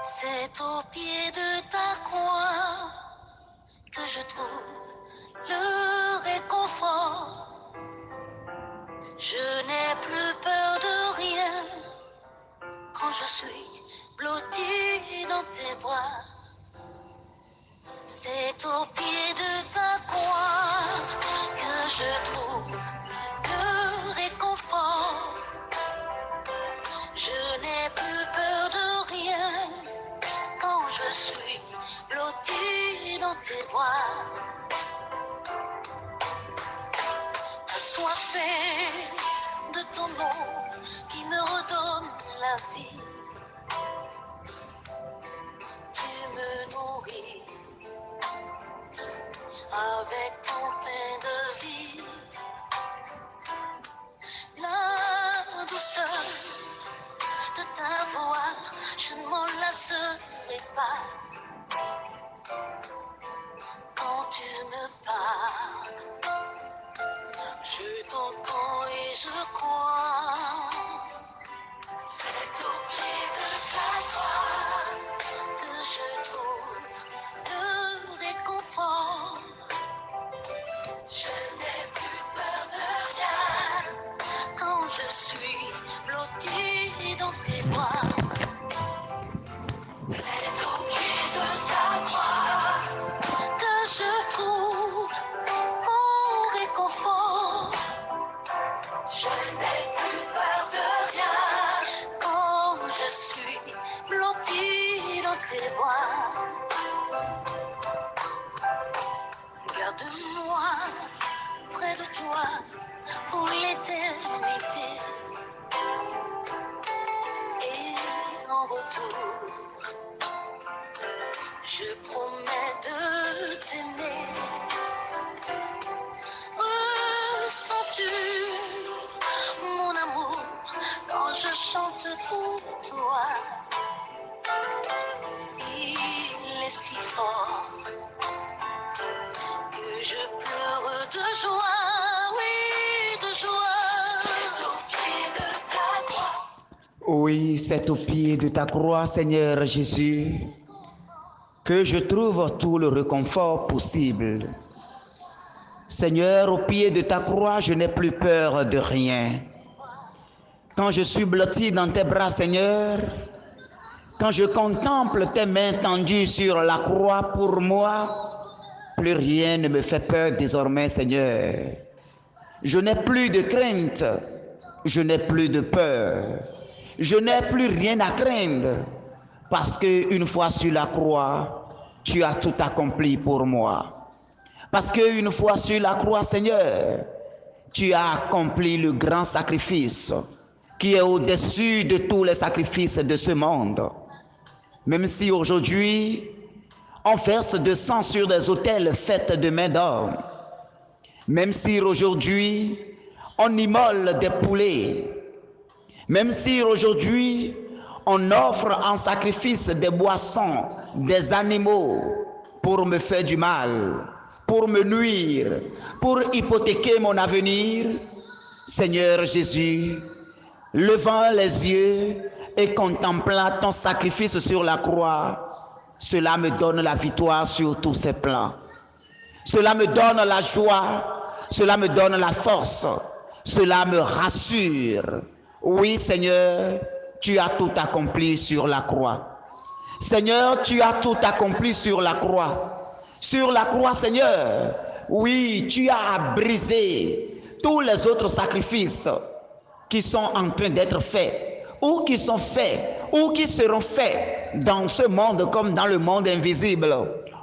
C'est au pied de ta croix que je trouve le réconfort. Je n'ai plus peur de rien quand je suis blotti dans tes bras. C'est au pied de ta croix que je trouve le réconfort. Je n'ai plus peur de rien quand je suis blotti dans tes bras. Assoiffé de ton nom qui me redonne la vie. Tu me nourris avec ton pain de vie. La douceur de ta voix, je ne m'en lasserai pas. Quand tu me parles, je t'entends et je crois. C'est au pied de ta croix que je trouve le réconfort. Je n'ai plus peur de rien quand je suis blotti dans tes bras. C'est au pied de ta croix que je trouve mon réconfort. Je n'ai plus peur de rien quand je suis blotti dans tes bras. Garde-moi près de toi pour l'éternité. Et en retour, je promets de t'aimer. Ressens-tu mon amour quand je chante pour toi? Il est si fort que je pleure de joie, oui, de joie. C'est au pied de ta croix. Oui, c'est au pied de ta croix, Seigneur Jésus, que je trouve tout le réconfort possible. Seigneur, au pied de ta croix, je n'ai plus peur de rien. Quand je suis blotti dans tes bras, Seigneur, quand je contemple tes mains tendues sur la croix pour moi, plus rien ne me fait peur désormais, Seigneur. Je n'ai plus de crainte, je n'ai plus de peur, je n'ai plus rien à craindre, parce qu'une fois sur la croix, tu as tout accompli pour moi. Parce qu'une fois sur la croix, Seigneur, tu as accompli le grand sacrifice qui est au-dessus de tous les sacrifices de ce monde. Même si aujourd'hui, on verse de sang sur des autels faits de mains d'homme, même si aujourd'hui, on immole des poulets, même si aujourd'hui, on offre en sacrifice des boissons, des animaux pour me faire du mal, pour me nuire, pour hypothéquer mon avenir, Seigneur Jésus, levant les yeux et contemplant ton sacrifice sur la croix, cela me donne la victoire sur tous ces plans. Cela me donne la joie, cela me donne la force, cela me rassure. Oui, Seigneur, tu as tout accompli sur la croix. Seigneur, tu as tout accompli sur la croix. Sur la croix, Seigneur, oui, tu as brisé tous les autres sacrifices qui sont en train d'être faits, ou qui sont faits, ou qui seront faits dans ce monde comme dans le monde invisible,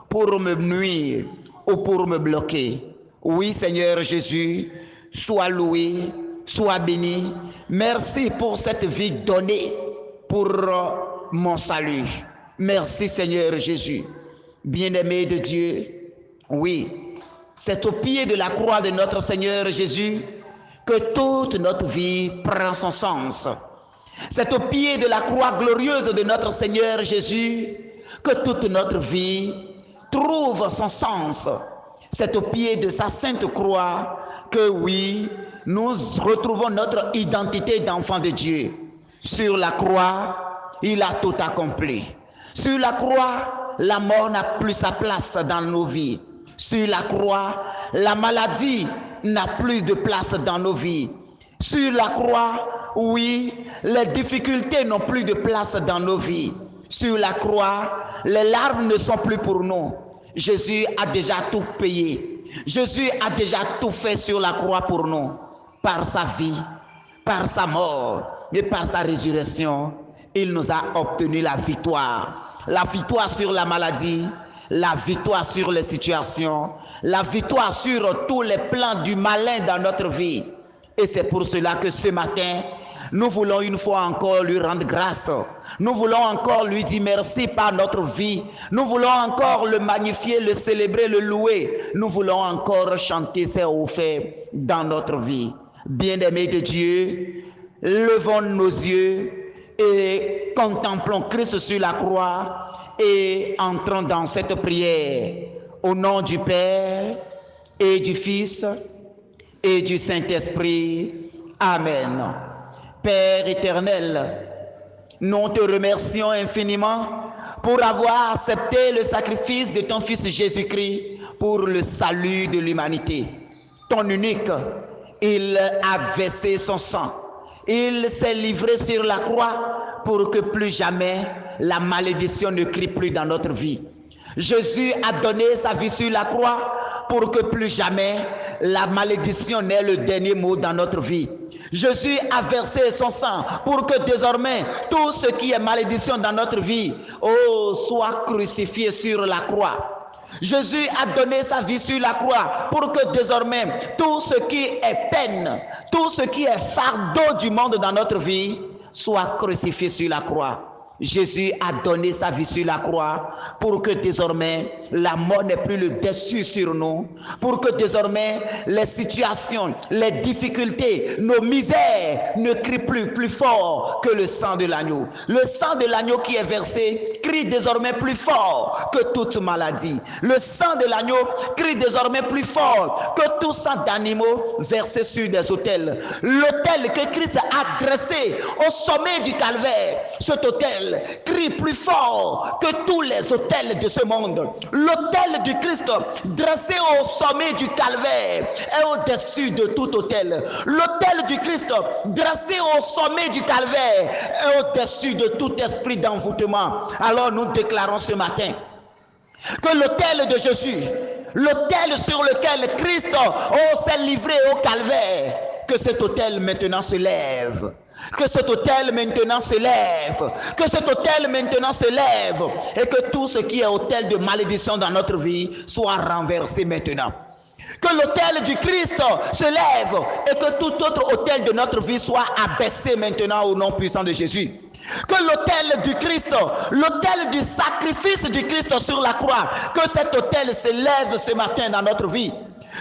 pour me nuire ou pour me bloquer. Oui, Seigneur Jésus, sois loué, sois béni. Merci pour cette vie donnée pour mon salut. Merci, Seigneur Jésus. Bien-aimé de Dieu, oui, c'est au pied de la croix de notre Seigneur Jésus que toute notre vie prend son sens. C'est au pied de la croix glorieuse de notre Seigneur Jésus que toute notre vie trouve son sens. C'est au pied de sa sainte croix que oui, nous retrouvons notre identité d'enfant de Dieu. Sur la croix, il a tout accompli. Sur la croix, la mort n'a plus sa place dans nos vies. Sur la croix, la maladie n'a plus de place dans nos vies. Sur la croix, oui, les difficultés n'ont plus de place dans nos vies. Sur la croix, les larmes ne sont plus pour nous. Jésus a déjà tout payé. Jésus a déjà tout fait sur la croix pour nous. Par sa vie, par sa mort et par sa résurrection, il nous a obtenu la victoire. La victoire sur la maladie, la victoire sur les situations, la victoire sur tous les plans du malin dans notre vie. Et c'est pour cela que ce matin, nous voulons une fois encore lui rendre grâce. Nous voulons encore lui dire merci par notre vie. Nous voulons encore le magnifier, le célébrer, le louer. Nous voulons encore chanter ses hauts faits dans notre vie. Bien-aimés de Dieu, levons nos yeux et contemplons Christ sur la croix et entrons dans cette prière au nom du Père et du Fils et du Saint-Esprit. Amen. Père éternel, nous te remercions infiniment pour avoir accepté le sacrifice de ton Fils Jésus-Christ pour le salut de l'humanité. Ton unique, il a versé son sang. Il s'est livré sur la croix pour que plus jamais la malédiction ne crie plus dans notre vie. Jésus a donné sa vie sur la croix pour que plus jamais la malédiction n'ait le dernier mot dans notre vie. Jésus a versé son sang pour que désormais tout ce qui est malédiction dans notre vie, soit crucifié sur la croix. Jésus a donné sa vie sur la croix pour que désormais tout ce qui est peine, tout ce qui est fardeau du monde dans notre vie soit crucifié sur la croix. Jésus a donné sa vie sur la croix pour que désormais la mort n'ait plus le dessus sur nous, pour que désormais les situations, les difficultés, nos misères ne crient plus fort que le sang de l'agneau. Le sang de l'agneau qui est versé crie désormais plus fort que toute maladie. Le sang de l'agneau crie désormais plus fort que tout sang d'animaux versé sur des autels. L'autel que Christ a dressé au sommet du calvaire, cet autel crie plus fort que tous les autels de ce monde. L'autel du Christ dressé au sommet du calvaire est au-dessus de tout autel. L'autel du Christ dressé au sommet du calvaire est au-dessus de tout esprit d'envoûtement. Alors nous déclarons ce matin que l'autel de Jésus, l'autel sur lequel Christ s'est livré au calvaire, que cet autel maintenant se lève. Que cet autel maintenant se lève, que cet autel maintenant se lève et que tout ce qui est autel de malédiction dans notre vie soit renversé maintenant. Que l'autel du Christ se lève et que tout autre autel de notre vie soit abaissé maintenant au nom puissant de Jésus. Que l'autel du Christ, l'autel du sacrifice du Christ sur la croix, que cet autel se lève ce matin dans notre vie.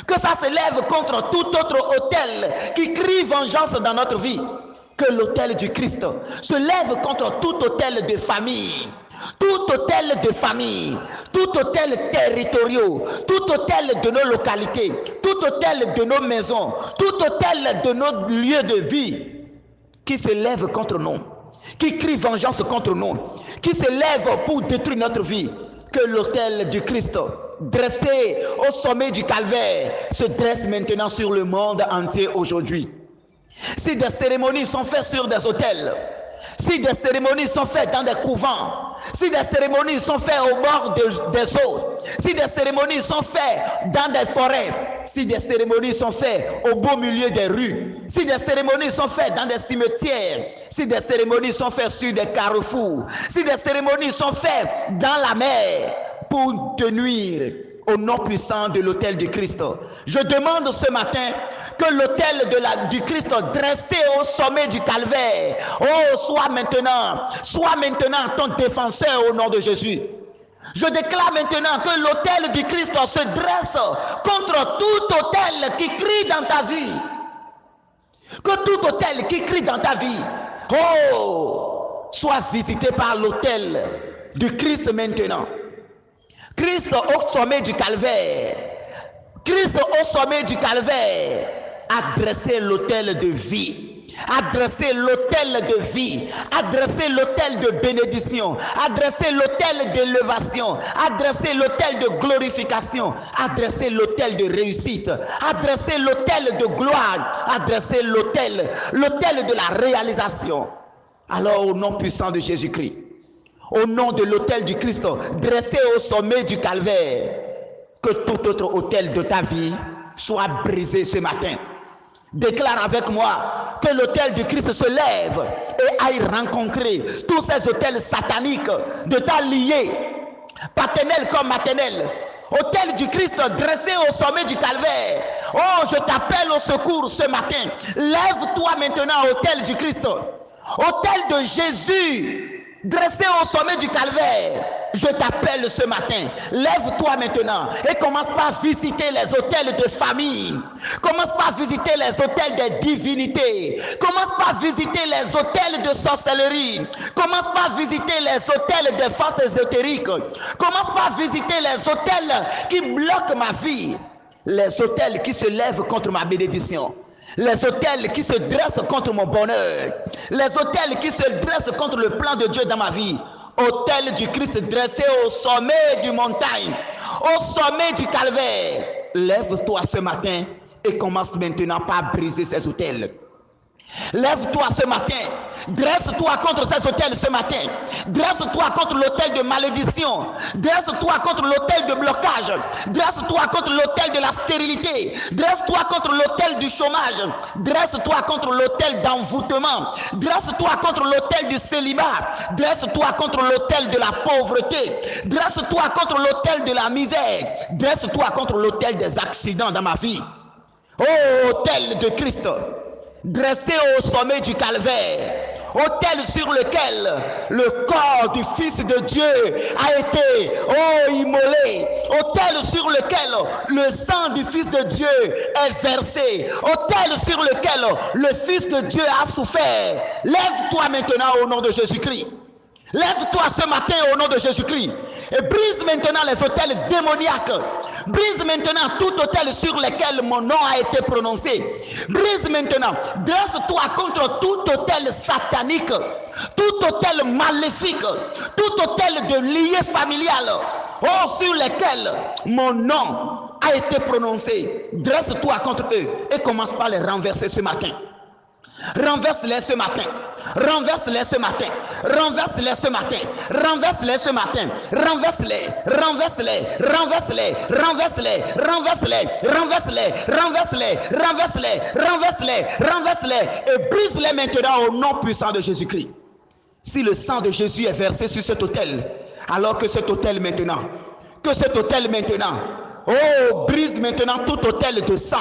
Que ça se lève contre tout autre autel qui crie vengeance dans notre vie. Que l'autel du Christ se lève contre tout autel de famille, tout autel de famille, tout autel territoriaux, tout autel de nos localités, tout autel de nos maisons, tout autel de nos lieux de vie qui se lève contre nous, qui crie vengeance contre nous, qui se lève pour détruire notre vie. Que l'autel du Christ dressé au sommet du calvaire se dresse maintenant sur le monde entier aujourd'hui. Si des cérémonies sont faites sur des autels, si des cérémonies sont faites dans des couvents, si des cérémonies sont faites au bord des eaux, si des cérémonies sont faites dans des forêts, si des cérémonies sont faites au beau milieu des rues, si des cérémonies sont faites dans des cimetières, si des cérémonies sont faites sur des carrefours, si des cérémonies sont faites dans la mer pour te nuire, au nom puissant de l'autel du Christ, je demande ce matin que l'autel du Christ dressé au sommet du calvaire, soit maintenant ton défenseur au nom de Jésus. Je déclare maintenant que l'autel du Christ se dresse contre tout autel qui crie dans ta vie. Que tout autel qui crie dans ta vie, soit visité par l'autel du Christ maintenant. Christ au sommet du calvaire, Christ au sommet du calvaire a dressé l'autel de vie, adresser l'autel de vie, adresser l'autel de bénédiction, adresser l'autel d'élévation, adresser l'autel de glorification, adresser l'autel de réussite, adresser l'autel de gloire, adresser l'autel de la réalisation. Alors au nom puissant de Jésus-Christ, au nom de l'autel du Christ, dressé au sommet du calvaire, que tout autre autel de ta vie soit brisé ce matin. Déclare avec moi que l'autel du Christ se lève et aille rencontrer tous ces autels sataniques de ta liée, paternelle comme maternelle. Autel du Christ dressé au sommet du calvaire. Oh, je t'appelle au secours ce matin. Lève-toi maintenant, autel du Christ. Autel de Jésus dressé au sommet du calvaire. Je t'appelle ce matin. Lève-toi maintenant et commence par visiter les autels de famille. Commence par visiter les autels des divinités. Commence par visiter les autels de sorcellerie. Commence par visiter les autels des forces ésotériques. Commence par visiter les autels qui bloquent ma vie. Les autels qui se lèvent contre ma bénédiction. Les autels qui se dressent contre mon bonheur. Les autels qui se dressent contre le plan de Dieu dans ma vie. Autel du Christ dressé au sommet du montagne, au sommet du calvaire. Lève-toi ce matin et commence maintenant par briser ces autels. Lève-toi ce matin, dresse-toi contre ces autels ce matin, dresse-toi contre l'autel de malédiction, dresse-toi contre l'autel de blocage, dresse-toi contre l'autel de la stérilité, dresse-toi contre l'autel du chômage, dresse-toi contre l'autel d'envoûtement, dresse-toi contre l'autel du célibat, dresse-toi contre l'autel de la pauvreté, dresse-toi contre l'autel de la misère, dresse-toi contre l'autel des accidents dans ma vie. Oh, autel de Christ, dressé au sommet du calvaire, autel sur lequel le corps du Fils de Dieu a été immolé, autel sur lequel le sang du Fils de Dieu est versé, autel sur lequel le Fils de Dieu a souffert. Lève-toi maintenant au nom de Jésus-Christ. Lève-toi ce matin au nom de Jésus-Christ et brise maintenant les autels démoniaques. Brise maintenant tout autel sur lequel mon nom a été prononcé. Brise maintenant. Dresse-toi contre tout autel satanique, tout autel maléfique, tout autel de lié familial, sur lequel mon nom a été prononcé. Dresse-toi contre eux et commence par les renverser ce matin. Renverse-les ce matin. Renverse-les ce matin. Renverse-les ce matin. Renverse-les ce matin. Renverse-les. Renverse-les. Renverse-les. Renverse-les. Renverse-les. Renverse-les. Renverse-les. Renverse-les. Renverse-les. Renverse-les. Et brise-les maintenant au nom puissant de Jésus-Christ. Si le sang de Jésus est versé sur cet autel, alors que cet autel maintenant, brise maintenant tout autel de sang.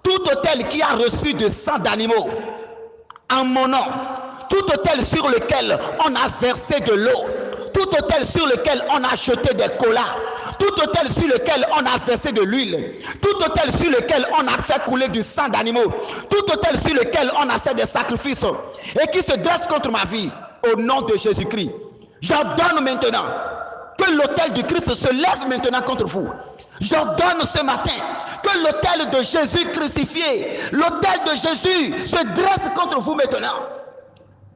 Tout autel qui a reçu de sang d'animaux en mon nom, tout autel sur lequel on a versé de l'eau, tout autel sur lequel on a jeté des colas, tout autel sur lequel on a versé de l'huile, tout autel sur lequel on a fait couler du sang d'animaux, tout autel sur lequel on a fait des sacrifices et qui se dresse contre ma vie, au nom de Jésus-Christ, j'ordonne maintenant que l'autel du Christ se lève maintenant contre vous. J'ordonne ce matin que l'autel de Jésus crucifié, l'autel de Jésus se dresse contre vous maintenant.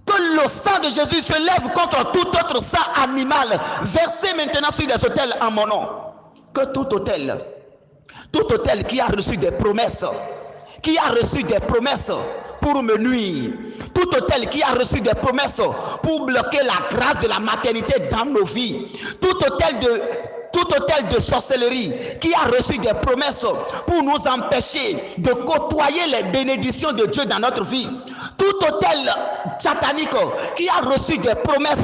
Que le sang de Jésus se lève contre tout autre sang animal versé maintenant sur des autels en mon nom. Que tout autel qui a reçu des promesses, pour me nuire, tout autel qui a reçu des promesses pour bloquer la grâce de la maternité dans nos vies, tout autel de sorcellerie qui a reçu des promesses pour nous empêcher de côtoyer les bénédictions de Dieu dans notre vie, tout autel satanique qui a reçu des promesses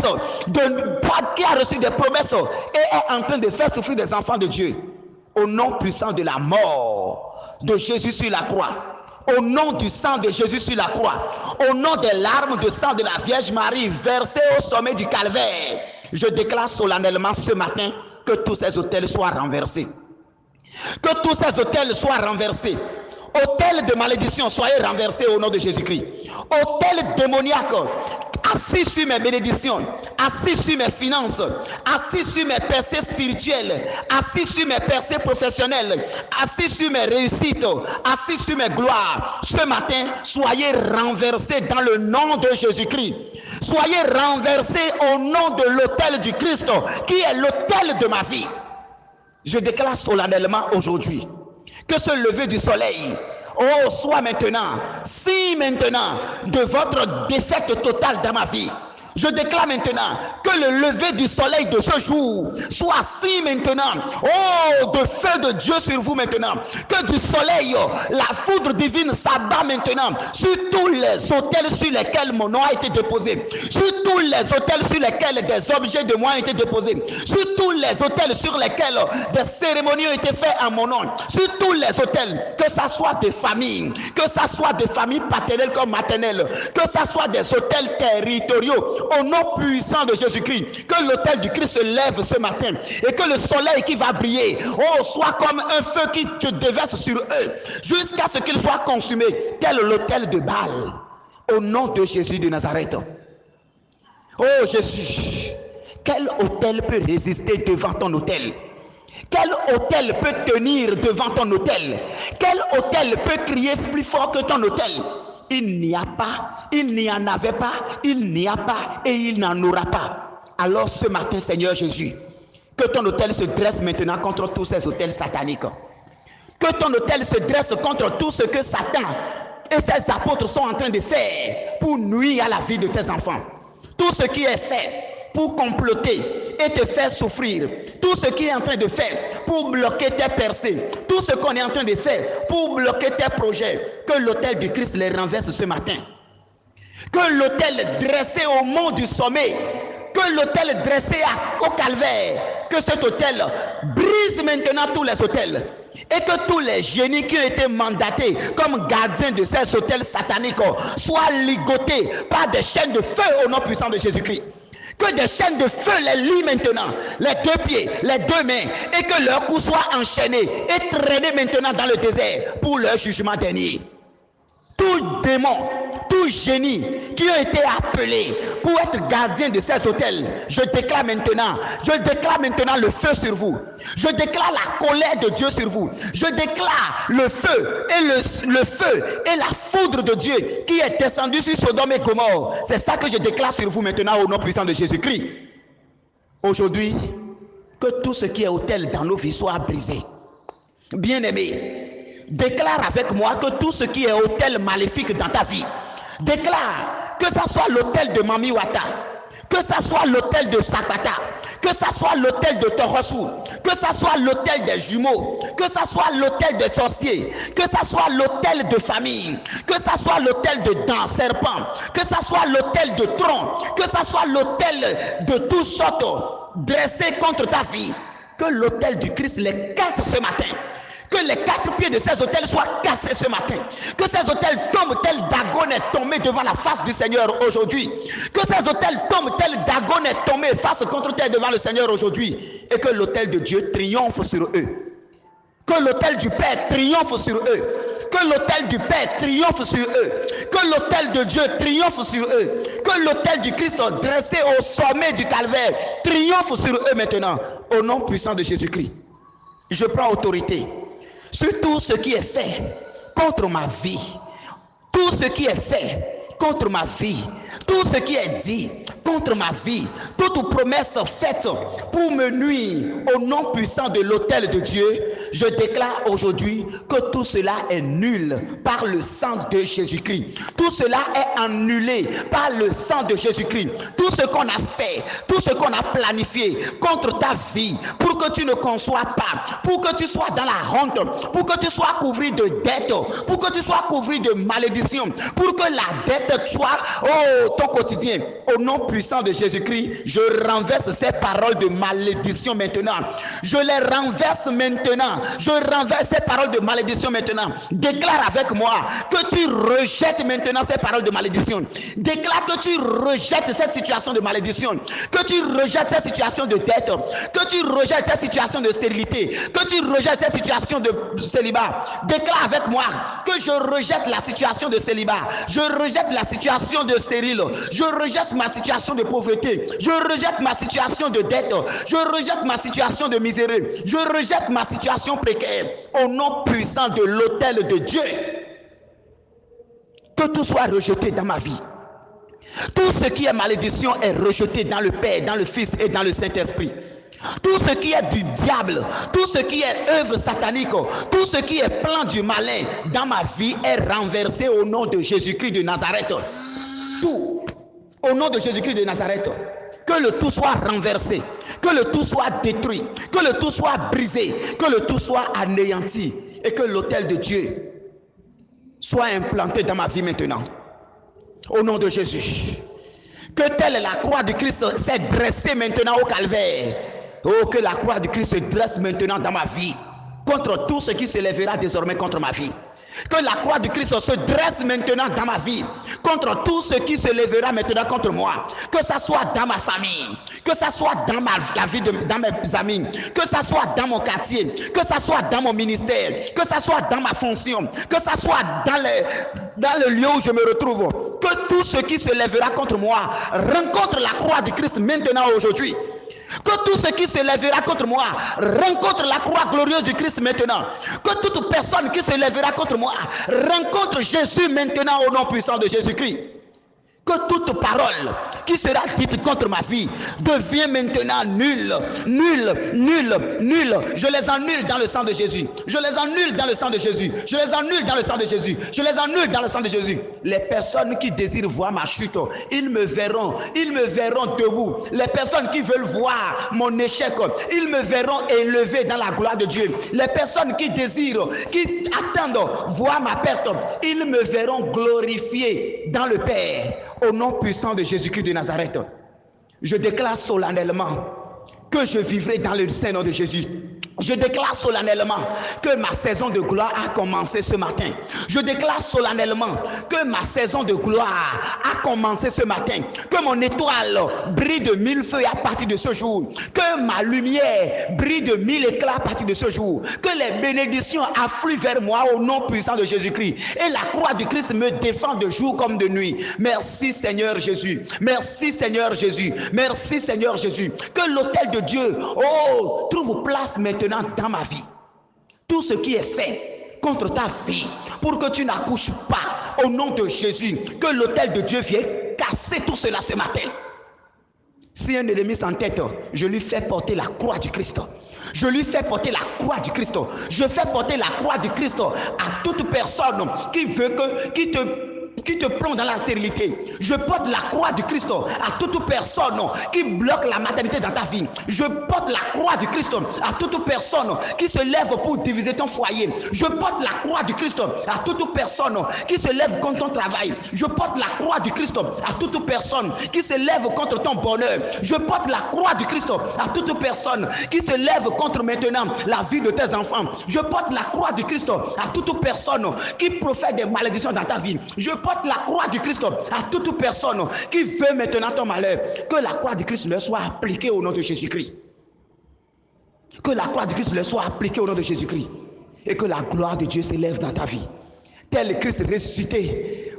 et est en train de faire souffrir des enfants de Dieu, au nom puissant de la mort de Jésus sur la croix, au nom du sang de Jésus sur la croix, au nom des larmes de sang de la Vierge Marie versées au sommet du calvaire, je déclare solennellement ce matin que tous ces autels soient renversés. Que tous ces autels soient renversés. Autel de malédiction, soyez renversés au nom de Jésus-Christ. Autel démoniaque assis sur mes bénédictions, assis sur mes finances, assis sur mes percées spirituelles, assis sur mes percées professionnelles, assis sur mes réussites, assis sur mes gloires. Ce matin, soyez renversés dans le nom de Jésus-Christ. Soyez renversés au nom de l'autel du Christ, qui est l'autel de ma vie. Je déclare solennellement aujourd'hui que ce lever du soleil, soit maintenant, si maintenant, de votre défaite totale dans ma vie. Je déclare maintenant que le lever du soleil de ce jour soit si maintenant, de feu de Dieu sur vous maintenant, que du soleil, la foudre divine s'abat maintenant sur tous les autels sur lesquels mon nom a été déposé, sur tous les autels sur lesquels des objets de moi ont été déposés, sur tous les autels sur lesquels des cérémonies ont été faites en mon nom, sur tous les autels, que ça soit des familles, que ça soit des familles paternelles comme maternelles, que ça soit des autels territoriaux, au nom puissant de Jésus-Christ, que l'autel du Christ se lève ce matin et que le soleil qui va briller, soit comme un feu qui te déverse sur eux jusqu'à ce qu'il soit consumé, tel l'autel de Baal, au nom de Jésus de Nazareth. Oh Jésus, quel autel peut résister devant ton autel? Quel autel peut tenir devant ton autel? Quel autel peut crier plus fort que ton autel? Il n'y a pas, il n'y en avait pas, il n'y a pas et il n'en aura pas. Alors ce matin, Seigneur Jésus, que ton autel se dresse maintenant contre tous ces autels sataniques. Que ton autel se dresse contre tout ce que Satan et ses apôtres sont en train de faire pour nuire à la vie de tes enfants. Tout ce qui est fait pour comploter et te faire souffrir, tout ce qui est en train de faire pour bloquer tes percées, tout ce qu'on est en train de faire pour bloquer tes projets, que l'autel du Christ les renverse ce matin. Que l'autel dressé au mont du sommet, que l'autel dressé au calvaire, que cet autel brise maintenant tous les autels. Et que tous les génies qui ont été mandatés comme gardiens de ces autels sataniques soient ligotés par des chaînes de feu au nom puissant de Jésus-Christ. Que des chaînes de feu les lient maintenant, les deux pieds, les deux mains, et que leurs coups soient enchaînés et traînés maintenant dans le désert pour leur jugement dernier. Tout démon, tout génie qui ont été appelés pour être gardiens de ces autels, je déclare maintenant le feu sur vous. Je déclare la colère de Dieu sur vous. Je déclare le feu et la foudre de Dieu qui est descendue sur Sodome et Gomorrhe. C'est ça que je déclare sur vous maintenant au nom puissant de Jésus-Christ. Aujourd'hui, que tout ce qui est autel dans nos vies soit brisé. Bien-aimé, déclare avec moi que tout ce qui est autel maléfique dans ta vie, déclare que ça soit l'autel de Mami Wata, que ça soit l'autel de Sakata, que ça soit l'autel de Torosu, que ça soit l'autel des jumeaux, que ça soit l'autel des sorciers, que ça soit l'autel de famille, que ça soit l'autel de dents, serpent, que ça soit l'autel de tronc, que ça soit l'autel de toutes sortes dressé contre ta vie, que l'autel du Christ les casse ce matin. Que les quatre pieds de ces autels soient cassés ce matin. Que ces autels tombent tel Dagon est tombé devant la face du Seigneur aujourd'hui. Que ces autels tombent tel Dagon est tombé face contre terre devant le Seigneur aujourd'hui. Et que l'autel de Dieu triomphe sur eux. Que l'autel du Père triomphe sur eux. Que l'autel du Père triomphe sur eux. Que l'autel de Dieu triomphe sur eux. Que l'autel du Christ dressé au sommet du calvaire triomphe sur eux maintenant. Au nom puissant de Jésus-Christ. Je prends autorité sur tout ce qui est fait contre ma vie, tout ce qui est fait contre ma vie, tout ce qui est dit contre ma vie, toute promesse faite pour me nuire au nom puissant de l'autel de Dieu, je déclare aujourd'hui que tout cela est nul par le sang de Jésus-Christ. Tout cela est annulé par le sang de Jésus-Christ. Tout ce qu'on a fait, tout ce qu'on a planifié contre ta vie, pour que tu ne conçois pas, pour que tu sois dans la honte, pour que tu sois couvert de dettes, pour que tu sois couvert de malédictions, pour que la dette soit ton quotidien, au nom puissant de Jésus-Christ, je renverse ces paroles de malédiction maintenant. Je les renverse maintenant. Je renverse ces paroles de malédiction maintenant. Déclare avec moi que tu rejettes maintenant ces paroles de malédiction. Déclare que tu rejettes cette situation de malédiction. Que tu rejettes cette situation de dette. Que tu rejettes cette situation de stérilité. Que tu rejettes cette situation de célibat. Déclare avec moi que je rejette la situation de célibat. Je rejette la situation de stérile. Je rejette ma situation de pauvreté. Je rejette ma situation de dette. Je rejette ma situation de misère. Je rejette ma situation précaire. Au nom puissant de l'autel de Dieu. Que tout soit rejeté dans ma vie. Tout ce qui est malédiction est rejeté dans le Père, dans le Fils et dans le Saint-Esprit. Tout ce qui est du diable, tout ce qui est œuvre satanique, tout ce qui est plan du malin dans ma vie est renversé au nom de Jésus-Christ de Nazareth. Tout, au nom de Jésus-Christ de Nazareth. Que le tout soit renversé, que le tout soit détruit, que le tout soit brisé, que le tout soit anéanti et que l'autel de Dieu soit implanté dans ma vie maintenant. Au nom de Jésus. Que telle la croix du Christ s'est dressée maintenant au calvaire. Oh, que la croix du Christ se dresse maintenant dans ma vie contre tout ce qui se lèvera désormais contre ma vie. Que la croix du Christ se dresse maintenant dans ma vie contre tout ce qui se lèvera maintenant contre moi. Que ça soit dans ma famille, que ça soit dans la vie dans mes amis, que ça soit dans mon quartier, que ça soit dans mon ministère, que ça soit dans ma fonction, que ça soit dans le lieu où je me retrouve. Que tout ce qui se lèvera contre moi rencontre la croix du Christ maintenant aujourd'hui. Que tout ce qui se lèvera contre moi rencontre la croix glorieuse du Christ maintenant. Que toute personne qui se lèvera contre moi rencontre Jésus maintenant au nom puissant de Jésus-Christ. Que toute parole qui sera dite contre ma vie devient maintenant nulle, nulle, nulle, nulle. Je les annule dans le sang de Jésus. Je les annule dans le sang de Jésus. Je les annule dans le sang de Jésus. Je les annule dans le sang de Jésus. Les personnes qui désirent voir ma chute, ils me verront debout. Les personnes qui veulent voir mon échec, ils me verront élevé dans la gloire de Dieu. Les personnes qui désirent, qui attendent voir ma perte, ils me verront glorifié dans le Père. Au nom puissant de Jésus-Christ de Nazareth, je déclare solennellement que je vivrai dans le Saint-Nom de Jésus. Je déclare solennellement que ma saison de gloire a commencé ce matin. Je déclare solennellement que ma saison de gloire a commencé ce matin. Que mon étoile brille de 1000 feux à partir de ce jour. Que ma lumière brille de 1000 éclats à partir de ce jour. Que les bénédictions affluent vers moi au nom puissant de Jésus-Christ. Et la croix du Christ me défend de jour comme de nuit. Merci Seigneur Jésus. Merci Seigneur Jésus. Merci Seigneur Jésus. Que l'autel de Dieu, trouve place maintenant dans ma vie. Tout ce qui est fait contre ta vie pour que tu n'accouches pas, au nom de Jésus, que l'autel de Dieu vienne casser tout cela ce matin. Si un ennemi s'entête, je lui fais porter la croix du Christ. Je lui fais porter la croix du Christ. Je fais porter la croix du Christ à toute personne qui veut qui te plonge dans la stérilité. Je porte la croix du Christ à toute personne qui bloque la maternité dans ta vie. Je porte la croix du Christ à toute personne qui se lève pour diviser ton foyer. Je porte la croix du Christ à toute personne qui se lève contre ton travail. Je porte la croix du Christ à toute personne qui se lève contre ton bonheur. Je porte la croix du Christ à toute personne qui se lève contre maintenant la vie de tes enfants. Je porte la croix du Christ à toute personne qui profère des malédictions dans ta vie. Je porte la croix du Christ à toute personne qui veut maintenant ton malheur. Que la croix du Christ leur soit appliquée au nom de Jésus-Christ. Que la croix du Christ leur soit appliquée au nom de Jésus-Christ. Et que la gloire de Dieu s'élève dans ta vie. Tel Christ ressuscité,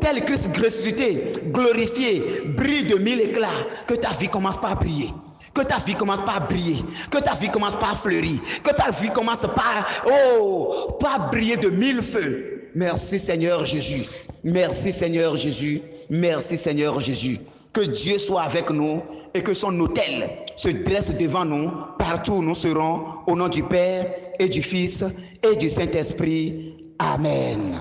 tel Christ ressuscité, glorifié, brille de 1000 éclats. Que ta vie commence par briller. Que ta vie commence par briller. Que ta vie commence par fleurir. Que ta vie commence par briller de 1000 feux. Merci Seigneur Jésus. Merci Seigneur Jésus. Merci Seigneur Jésus. Que Dieu soit avec nous et que son autel se dresse devant nous partout où nous serons. Au nom du Père et du Fils et du Saint-Esprit. Amen.